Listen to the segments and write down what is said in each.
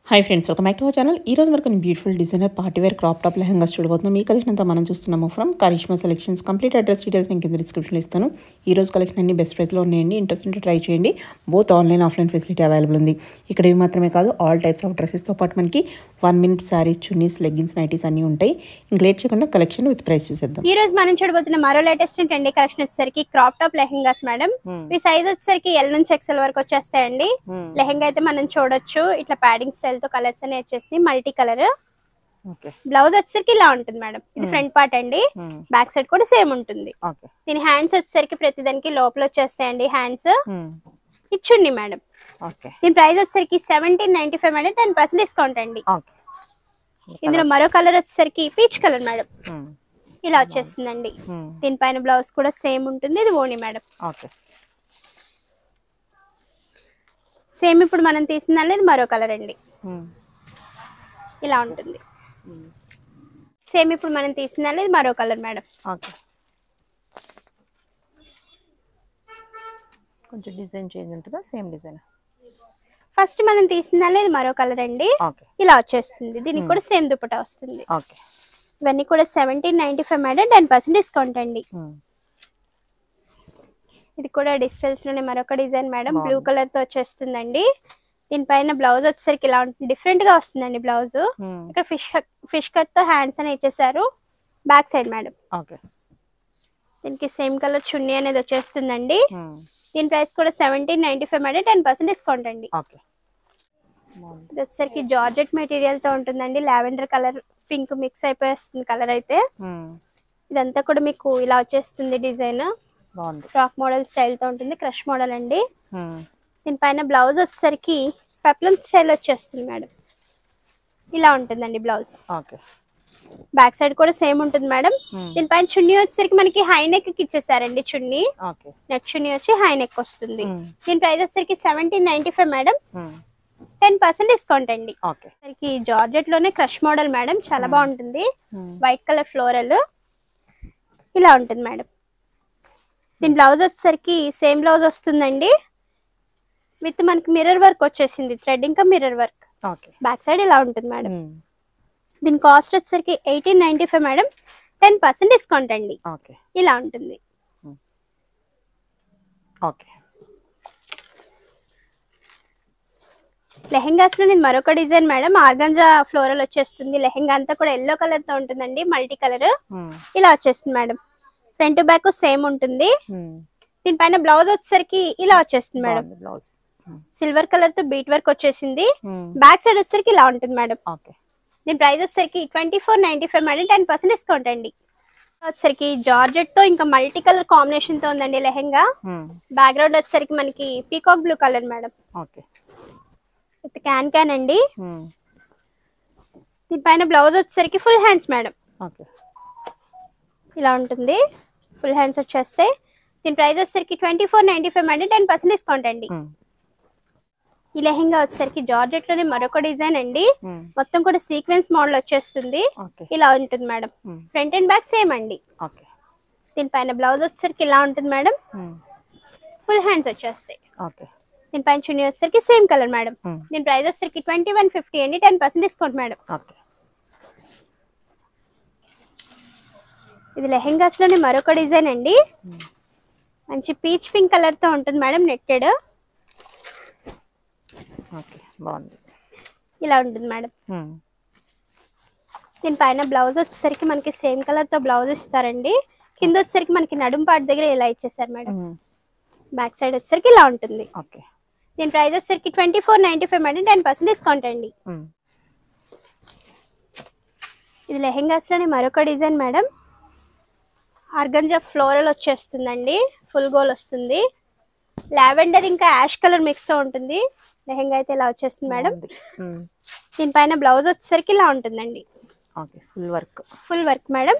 Hi friends, welcome back to our channel. ఈ రోజు వరకు beautiful designer party wear crop top lehengas చూడబోతున్నాం. ఈ కలెక్షన్ అంతా మనం చూస్తున్నాము from Karishma selections. Complete address details నేను కింద డిస్క్రిప్షన్లో ఇస్తాను. ఈ రోజు కలెక్షన్ అన్ని బెస్ట్ ప్రైస్లో ఉన్నాయండి. ఇంట్రెస్ట్ ఉంటే ట్రై చేయండి. Both online offline facility available ఉంది. ఇక్కడ ఇవి మాత్రమే కాదు, ఆల్ టైప్స్ ఆఫ్ డ్రెస్సెస్తో పాటు మనకి 1 minute saris, chunnis, leggings, nighties అన్నీ ఉంటాయి. ఇంక లేట్ చేయకుండా కలెక్షన్ విత్ ప్రైస్ చూసేద్దాం. ఈ రోజు మనం చూడబోతున్న మరో లేటెస్ట్ ట్రెండీ కలెక్షన్ వచ్చేసరికి క్రాప్ టాప్ లెహంగాస్ మేడం. ఈ సైజ్ వచ్చేసరికి ఎల్ నుంచి ఎక్సెల్ వరకు వచ్చేస్తాయండి. లెహంగా అయితే మనం చూడొచ్చు, ఇట్లా ప్యాడింగ్ స్టైల్ తో కలర్స్ అనే వచ్చేసి మల్టీ కలర్. బ్లౌజ్ వచ్చేసరికి ఇలా ఉంటుంది మేడం. ఇది ఫ్రంట్ పార్ట్ అండి, బ్యాక్ సైడ్ కూడా సేమ్ ఉంటుంది. దీని హ్యాండ్స్ వచ్చేసరికి ప్రతి దానికి లోపల వచ్చేస్తాయండి హ్యాండ్స్. ఇచ్చుండి మేడం. దీని ప్రైస్ వచ్చేసరికి 1795 మేడం, 10% డిస్కౌంట్ అండి. ఇందులో మరో కలర్ వచ్చేసరికి పీచ్ కలర్ మేడం. ఇలా వచ్చేస్తుందండి. దీనిపైన బ్లౌజ్ కూడా సేమ్ ఉంటుంది. ఇది ఓణి మేడం. సేమ్ ఇప్పుడు మనం తీసింది మరో కలర్ అండి. ఇలా ఉంటుంది. సేమ్ ఇప్పుడు మనం తీసింది మరో కలర్ మేడం. కొంచెం డిజైన్ చేంజ్ ఉంటుందా? Same design. ఫస్ట్ మనం తీసింది మరో కలర్ అండి. ఇలా వచ్చేస్తుంది. దీనికి కూడా సేమ్ దుపట్టా వస్తుంది. ఇవన్నీ కూడా 1795 మేడం, 10% డిస్కౌంట్ అండి. ఇది కూడా డిజిటల్స్ లోనే మరొక డిజైన్ మేడం. బ్లూ కలర్ తో వచ్చేస్తుందండి. దీనిపైన బ్లౌజ్ వచ్చేసరికి ఇలా ఉంటుంది, డిఫరెంట్ గా వస్తుందండి బ్లౌజ్. ఇక్కడ ఫిష్ కట్ తో హ్యాండ్స్ అని ఇచ్చేసారు. Back side madam. దీనికి సేమ్ కలర్ చున్నీ అనేది వచ్చేస్తుందండి. దీని ప్రైస్ కూడా 1795 మేడం, 10% డిస్కౌంట్ అండి. ఇది వచ్చేసరికి జార్జెట్ మెటీరియల్ తో ఉంటుందండి. లావెండర్ కలర్, పింక్ మిక్స్ అయిపోయి వస్తుంది కలర్ అయితే. ఇదంతా కూడా మీకు ఇలా వచ్చేస్తుంది డిజైన్. ఫ్రాక్ మోడల్ స్టైల్ తో ఉంటుంది, క్రష్ మోడల్ అండి. దీనిపైన బ్లౌజ్ వచ్చేసరికి పెప్లం స్టైల్ వచ్చేస్తుంది మేడం. ఇలా ఉంటుందండి బ్లౌజ్. బ్యాక్ సైడ్ కూడా సేమ్ ఉంటుంది మేడం. దీనిపైన చున్నీ వచ్చేసరికి మనకి హై నెక్ కి ఇచ్చేసారండి. చున్నీ నెక్ చున్నీ వచ్చి హై నెక్ వస్తుంది. దీని ప్రైస్ వచ్చేసరికి 1795 మేడం, 10% డిస్కౌంట్ అండి. జార్జెట్ లోనే క్రష్ మోడల్ మేడం, చాలా బాగుంటుంది. వైట్ కలర్ ఫ్లోరల్ ఇలా ఉంటుంది మేడం. దీని బ్లౌజ్ వచ్చేసరికి సేమ్ బ్లౌజ్ వస్తుందండి, విత్ మనకి మిర్రర్ వర్క్ వచ్చేసింది. థ్రెడ్ ఇంకా మిర్రర్ వర్క్. బ్యాక్ సైడ్ ఇలా ఉంటుంది మేడం. దీని కాస్ట్ వచ్చేసరికి 1895 మేడం, 10% డిస్కౌంట్ అండి. ఇలా ఉంటుంది. లెహెంగాస్ లో నేను మరొక డిజైన్ మేడం. ఆర్గంజా ఫ్లోరల్ వచ్చేస్తుంది. లెహెంగా అంతా కూడా ఎల్లో కలర్ తో ఉంటుందండి, మల్టీ కలర్. ఇలా వచ్చేస్తుంది మేడం. ఫ్రంట్ బ్యాక్ సేమ్ ఉంటుంది. దీనిపైన బ్లౌజ్ వచ్చేసరికి ఇలా వచ్చేస్తుంది మేడం. సిల్వర్ కలర్ తో బీట్ వర్క్ వచ్చేసింది. బ్యాక్ సైడ్ వచ్చేసరికి ఇలా ఉంటుంది మేడం. దీని ప్రైస్ వచ్చేసరికి 2495 మేడం, 10% డిస్కౌంట్ అండి. వచ్చేసరికి జార్జెట్ తో ఇంకా మల్టీ కలర్ కాంబినేషన్ తో ఉందండి లెహెంగా. బ్యాక్గ్రౌండ్ వచ్చేసరికి మనకి peacock blue colour madam. Can can అండి. దీనిపైన బ్లౌజ్ వచ్చేసరికి ఫుల్ హ్యాండ్స్ మేడం. ఇలా ఉంటుంది. ఫుల్ హ్యాండ్స్ వచ్చేస్తే దీని ప్రైస్ వచ్చేసరికి 2495 మేడం, 10% డిస్కౌంట్ అండి. ఈ లెహెంగా వచ్చేసరికి జార్జెట్ లోనే మరొక డిజైన్ అండి. మొత్తం కూడా సీక్వెన్స్ మోడల్ వచ్చేస్తుంది. ఇలా ఉంటుంది madam. Front and back same అండి. దీనిపైన బ్లౌజ్ వచ్చేసరికి ఇలా ఉంటుంది మేడం. ఫుల్ హ్యాండ్స్ వచ్చేస్తాయి. దీనిపైన చున్నీ వచ్చేసరికి సేమ్ కలర్ మేడం. దీని ప్రైస్ వచ్చేసరికి 2150 అండి, 10% డిస్కౌంట్ మేడం. ఇది లెహెంగాస్ లోనే మరొక డిజైన్ అండి. మంచి పీచ్ పింక్ కలర్ తో ఉంటుంది మేడం, నెట్టెడ్. ఇలా ఉంటుంది మేడం. దీనిపైన బ్లౌజ్ వచ్చేసరికి మనకి సేమ్ కలర్ తో బ్లౌజ్ ఇస్తారండి. కింద వచ్చేసరికి మనకి నడుం పార్ట్ దగ్గర ఇలా ఇచ్చేసారు మేడం. బ్యాక్ సైడ్ వచ్చేసరికి ఇలా ఉంటుంది. దీని ప్రైస్ వచ్చేసరికి 2495 మేడం, 10% డిస్కౌంట్ అండి. ఇది లెహెంగాస్ లోనే మరొక డిజైన్ మేడం. ఆర్గంజా ఫ్లోరల్ వచ్చేస్తుందండి. ఫుల్ గోల్ వస్తుంది. లావెండర్ ఇంకా యాష్ కలర్ మిక్స్ తో ఉంటుంది. లెహెంగా అయితే ఇలా వచ్చేస్తుంది మేడం. దీనిపైన బ్లౌజ్ వచ్చేసరికి ఇలా ఉంటుందండి. Full work madam.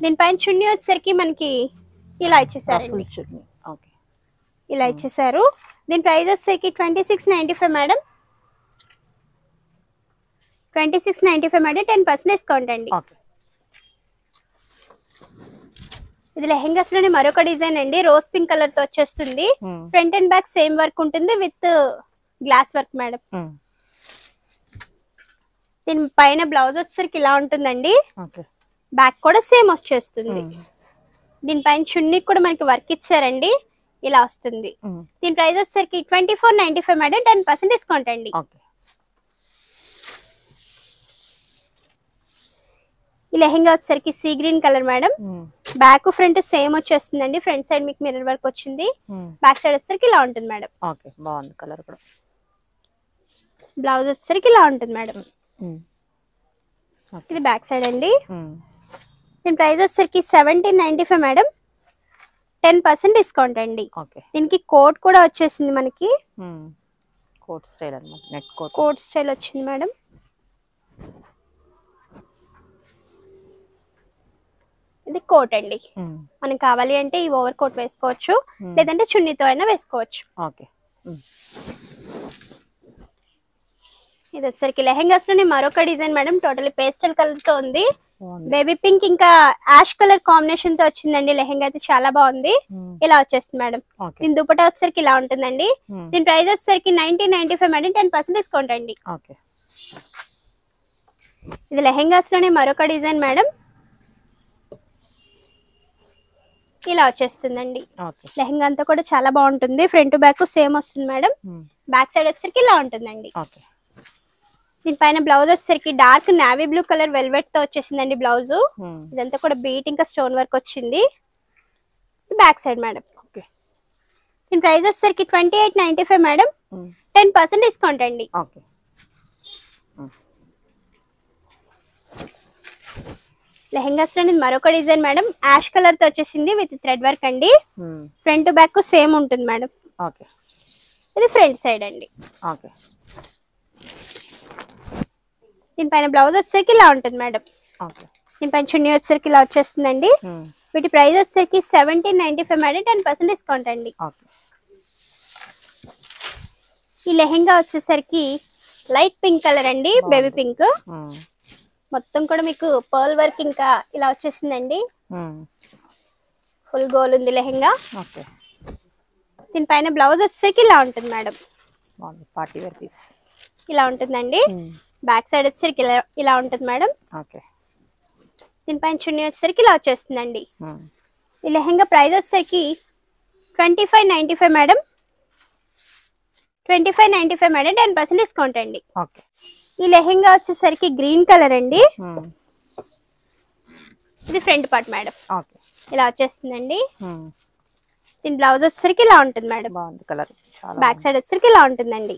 దీనిపైన చున్నీ వచ్చేసరికి మనకి ఇలా ఇచ్చేసారండి. ఇలా ఇచ్చేసారు. దీని ప్రైస్ వచ్చేసరికి 2695 మేడం, 2695 మేడం, 10% డిస్కౌంట్ అండి. ఇది లెహెంగాస్ లోనే మరొక డిజైన్ అండి. రోజ్ పింక్ కలర్ తో వచ్చేస్తుంది. Front and back same work ఉంటుంది విత్ గ్లాస్ వర్క్ మేడం. దీని పైన బ్లౌజ్ వచ్చేసరికి ఇలా ఉంటుందండి. ఓకే. బ్యాక్ కూడా సేమ్ వచ్చేస్తుంది. దీనిపైన చున్నీ కూడా మనకి వర్క్ ఇచ్చారండి, ఇలా వస్తుంది. దీని ప్రైస్ వచ్చేసరికి 2495 మేడం, 10% డిస్కౌంట్ అండి. ఓకే. ఈ లెహెంగా వచ్చేసరికి sea green colour madam. Back front same వచ్చేస్తుందండి. ఫ్రంట్ సైడ్ మీకు మిర్రర్ వర్క్ వచ్చింది. బ్యాక్ సైడ్ వచ్చేసరికి ఇలా ఉంటుంది మేడం. ఓకే, బాగుంది కలర్ కూడా. బ్లౌజ్ వచ్చేసరికి ఇలా ఉంటుంది మేడం. ఇది బ్యాక్ సైడ్ అండి. దీని ప్రైస్ వచ్చేసరికి 1795 మేడం, 10% డిస్కౌంట్ అండి. ఓకే. దీనికి కోట్ కూడా వచ్చేసింది మనకి. కోట్ స్టైల్ అన్నమాట, నెక్ కోట్. కోట్ స్టైల్ వచ్చింది మేడం. ఇది కోట్ అండి. మనకి కావాలి అంటే ఈ ఓవర్ కోట్ వేసుకోవచ్చు, లేదంటే చున్నీతో అయినా వేసుకోవచ్చు. ఓకే. ఇది వచ్చేసరికి లెహెంగాస్ లోనే మరొక design madam. Totally pastel colour తో ఉంది. బేబీ పింక్ ఇంకా యాష్ కలర్ కాంబినేషన్ తో వచ్చిందండి. లెహెంగా అయితే చాలా బాగుంది. ఇలా వచ్చేస్తుంది మేడం. దీని దుపట్టా వచ్చేసరికి ఇలా ఉంటుందండి. దీని ప్రైస్ వచ్చేసరికి 1995 మేడం, 10% డిస్కౌంట్ అండి. ఓకే. ఇది లెహెంగాస్ లోనే మరొక డిజైన్ మేడం. ఇలా వచ్చేస్తుందండి. లెహెంగా అంతా కూడా చాలా బాగుంటుంది. ఫ్రంట్ బ్యాక్ సేమ్ వస్తుంది మేడం. బ్యాక్ సైడ్ వచ్చేసరికి ఇలా ఉంటుందండి. దీనిపైన బ్లౌజ్ వచ్చేసరికి dark navy blue colour velvet తో వచ్చేసిందండి బ్లౌజ్. ఇదంతా కూడా బీట్ ఇంకా స్టోన్ వర్క్ వచ్చింది. Back side madam. దీని ప్రైస్ వచ్చేసరికి 2895 మేడం, 10% డిస్కౌంట్ అండి. లెహెంగాస్ లో మరొక డిజైన్ మేడం. యాష్ కలర్ తో వచ్చేసింది విత్ థ్రెడ్ వర్క్ అండి. ఫ్రంట్ బ్యాక్ సేమ్ ఉంటుంది మేడం. ఇది ఫ్రంట్ సైడ్ అండి. దీనిపైన బ్లౌజ్ వచ్చేసరికి ఇలా ఉంటుంది మేడం. దీనిపైన చున్నీ వచ్చేసరికి ఇలా వచ్చేస్తుందండి. వీటి ప్రైస్ వచ్చేసరికి 1795 మేడం, 10% డిస్కౌంట్ అండి. ఈ లెహెంగా వచ్చేసరికి లైట్ పింక్ కలర్ అండి, బేబీ పింక్. మొత్తం కూడా మీకు పర్ల్ వర్క్ ఇంకా ఇలా వచ్చేసిందండి. ఫుల్ గోల్ ఉంది లెహెంగా. దీనిపైన బ్లౌజ్ వచ్చేసరికి ఇలా ఉంటుంది మేడం. పార్టీ వేర్ పీస్ ఇలా ఉంటుందండి. బ్యాక్ సైడ్ వచ్చేసరికి ఇలా ఉంటుంది మేడం. దీనిపైన చున్నీ వచ్చేసరికి ఇలా వచ్చేస్తుందండి. ఈ లెహెంగా ప్రైస్ వచ్చేసరికి 2595 మేడం, 2595 మేడం, 10% డిస్కౌంట్ అండి. ఈ లెహెంగా వచ్చేసరికి గ్రీన్ కలర్ అండి. ఇది ఫ్రంట్ పార్ట్ మేడం. ఇలా వచ్చేస్తుందండి. దీని బ్లౌజ్ వచ్చేసరికి ఇలా ఉంటుంది మేడం. బ్యాక్ సైడ్ వచ్చేసరికి ఇలా ఉంటుందండి.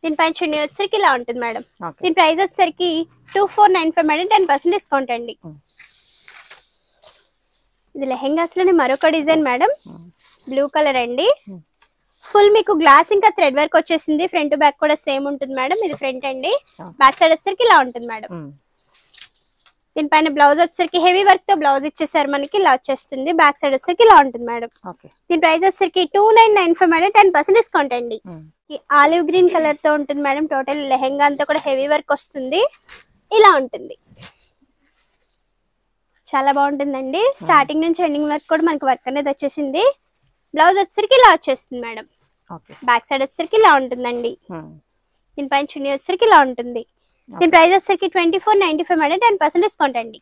దీనిపైన చున్నీ వచ్చేసరికి ఇలా ఉంటుంది మేడం. దీని ప్రైస్ వచ్చేసరికి 2495 మేడం, 10% డిస్కౌంట్ అండి. ఇది లెహెంగాస్ లోనే మరొక డిజైన్ మేడం. బ్లూ కలర్ అండి. ఫుల్ మీకు గ్లాస్ ఇంకా థ్రెడ్ వర్క్ వచ్చేసింది. ఫ్రంట్ బ్యాక్ కూడా సేమ్ ఉంటుంది మేడం. ఇది ఫ్రంట్ అండి. బ్యాక్ సైడ్ వచ్చేసరికి ఇలా ఉంటుంది మేడం. దీనిపైన బ్లౌజ్ వచ్చేసరికి హెవీ వర్క్ తో బ్లౌజ్ ఇచ్చేసారు మనకి. ఇలా వచ్చేస్తుంది. బ్యాక్ సైడ్ వచ్చేసరికి ఇలా ఉంటుంది మేడం. దీని ప్రైస్ వచ్చేసరికి 2995 మేడం, 10% డిస్కౌంట్ అండి. ఆలివ్ గ్రీన్ కలర్ తో ఉంటుంది మేడం. టోటల్ లెహెంగా అంతా కూడా హెవీ వర్క్ వస్తుంది. ఇలా ఉంటుంది. చాలా బాగుంటుందండి. స్టార్టింగ్ నుంచి ఎండింగ్ వరకు కూడా మనకి వర్క్ అనేది వచ్చేసింది. బ్లౌజ్ వచ్చేసరికి ఇలా వచ్చేస్తుంది మేడం. బ్యాక్ సైడ్ వచ్చేసరికి ఇలా ఉంటుందండి. దీనిపైన చున్నీ వచ్చేసరికి ఇలా ఉంటుంది. దీని ప్రైస్ వచ్చేసరికి 2495 మేడం, 10% డిస్కౌంట్ అండి.